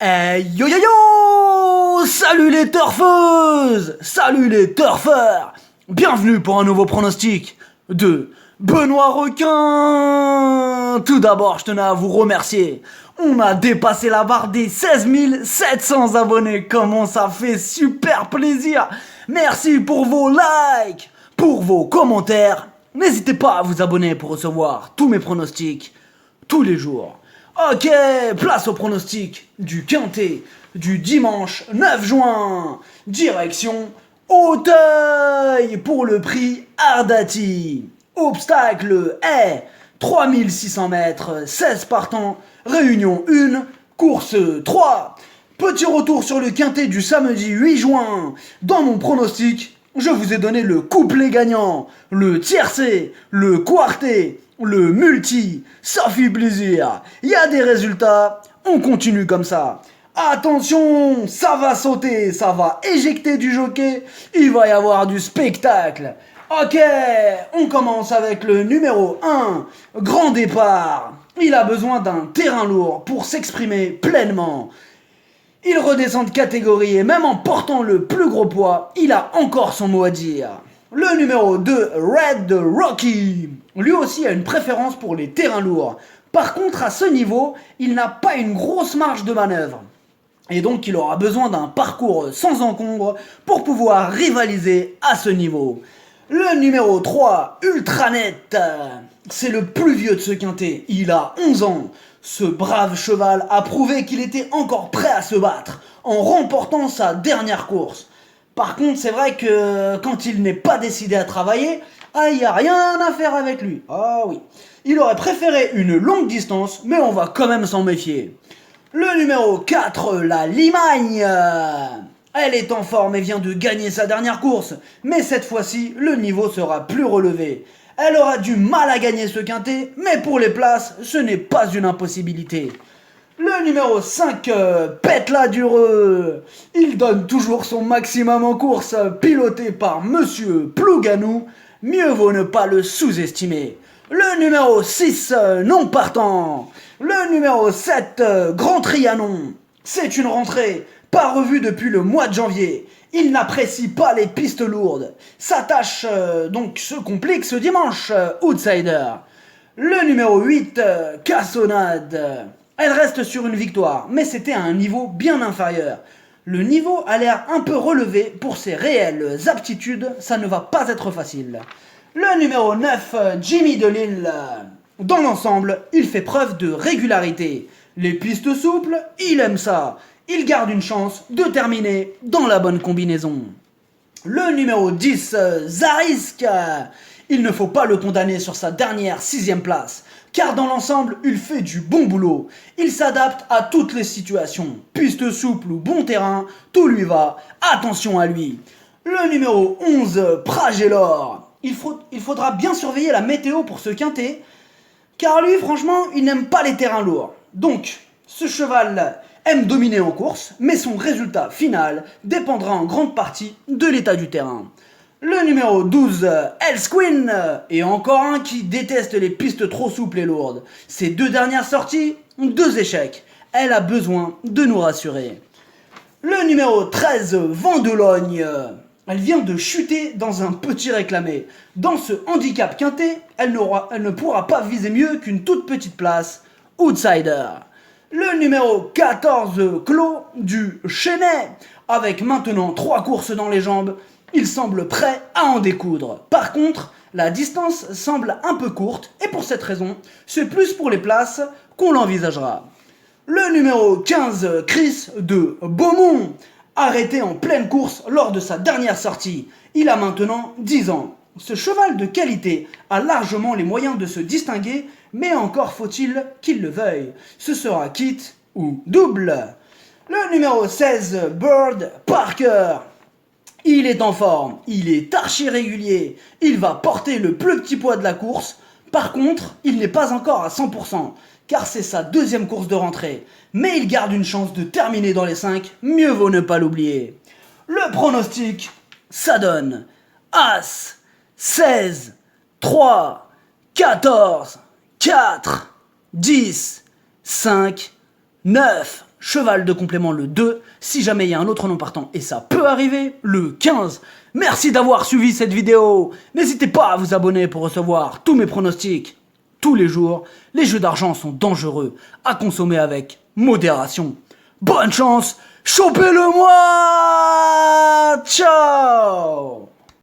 Yo yo yo! Salut les turfeuses! Salut les turfeurs! Bienvenue pour un nouveau pronostic de Benoît Requin! Tout d'abord, je tenais à vous remercier. On a dépassé la barre des 16 700 abonnés. Comment ça fait super plaisir! Merci pour vos likes, pour vos commentaires. N'hésitez pas à vous abonner pour recevoir tous mes pronostics tous les jours. Ok, place au pronostic du Quintet du dimanche 9 juin. Direction Auteuil pour le prix Ardati. Obstacle est 3600 mètres, 16 partants, réunion 1, course 3. Petit retour sur le Quintet du samedi 8 juin. Dans mon pronostic, je vous ai donné le couplet gagnant, le tiercé, le quartet, le multi, ça fait plaisir. Il y a des résultats, on continue comme ça. Attention, ça va sauter, ça va éjecter du jockey, il va y avoir du spectacle. Ok, on commence avec le numéro 1, grand départ. Il a besoin d'un terrain lourd pour s'exprimer pleinement. Il redescend de catégorie et même en portant le plus gros poids, il a encore son mot à dire. Le numéro 2, Red Rocky. Lui aussi a une préférence pour les terrains lourds. Par contre, à ce niveau, il n'a pas une grosse marge de manœuvre. Et donc, il aura besoin d'un parcours sans encombre pour pouvoir rivaliser à ce niveau. Le numéro 3, Ultranet. C'est le plus vieux de ce quintet. Il a 11 ans. Ce brave cheval a prouvé qu'il était encore prêt à se battre en remportant sa dernière course. Par contre, c'est vrai que quand il n'est pas décidé à travailler, il n'y a rien à faire avec lui. Ah oui. Il aurait préféré une longue distance, mais on va quand même s'en méfier. Le numéro 4, la Limagne. Elle est en forme et vient de gagner sa dernière course, mais cette fois-ci, le niveau sera plus relevé. Elle aura du mal à gagner ce quintet, mais pour les places, ce n'est pas une impossibilité. Le numéro 5, Petla Dureux. Il donne toujours son maximum en course, piloté par Monsieur Plouganou. Mieux vaut ne pas le sous-estimer. Le numéro 6, non partant. Le numéro 7, Grand Trianon. C'est une rentrée, pas revue depuis le mois de janvier. Il n'apprécie pas les pistes lourdes. Sa tâche donc se complique ce dimanche, outsider. Le numéro 8, Cassonade. Elle reste sur une victoire, mais c'était à un niveau bien inférieur. Le niveau a l'air un peu relevé pour ses réelles aptitudes, ça ne va pas être facile. Le numéro 9, Jimmy Delille. Dans l'ensemble, il fait preuve de régularité. Les pistes souples, il aime ça. Il garde une chance de terminer dans la bonne combinaison. Le numéro 10, Zarisk. Il ne faut pas le condamner sur sa dernière 6ème place, car dans l'ensemble, il fait du bon boulot. Il s'adapte à toutes les situations. Piste souple ou bon terrain, tout lui va. Attention à lui. Le numéro 11, Pragelor. Il faudra bien surveiller la météo pour ce quintet, car lui, franchement, il n'aime pas les terrains lourds. Donc, ce cheval aime dominer en course, mais son résultat final dépendra en grande partie de l'état du terrain. Le numéro 12, Elsquin, et encore un qui déteste les pistes trop souples et lourdes. Ses 2 dernières sorties, 2 échecs. Elle a besoin de nous rassurer. Le numéro 13, Vendelogne. Elle vient de chuter dans un petit réclamé. Dans ce handicap quintet, elle ne pourra pas viser mieux qu'une toute petite place, outsider. Le numéro 14, Clos du Chenet. Avec maintenant 3 courses dans les jambes, il semble prêt à en découdre. Par contre, la distance semble un peu courte et pour cette raison, c'est plus pour les places qu'on l'envisagera. Le numéro 15, Chris de Beaumont. Arrêté en pleine course lors de sa dernière sortie. Il a maintenant 10 ans. Ce cheval de qualité a largement les moyens de se distinguer, mais encore faut-il qu'il le veuille. Ce sera kit ou double. Le numéro 16, Bird Parker. Il est en forme, il est archi régulier, il va porter le plus petit poids de la course. Par contre, il n'est pas encore à 100%, car c'est sa 2e course de rentrée. Mais il garde une chance de terminer dans les 5, mieux vaut ne pas l'oublier. Le pronostic, ça donne As, 16, 3, 14, 4, 10, 5, 9. cheval de complément le 2, si jamais il y a un autre nom partant, et ça peut arriver, le 15. Merci d'avoir suivi cette vidéo. N'hésitez pas à vous abonner pour recevoir tous mes pronostics. Tous les jours, les jeux d'argent sont dangereux, à consommer avec modération. Bonne chance, chopez-le moi. Ciao.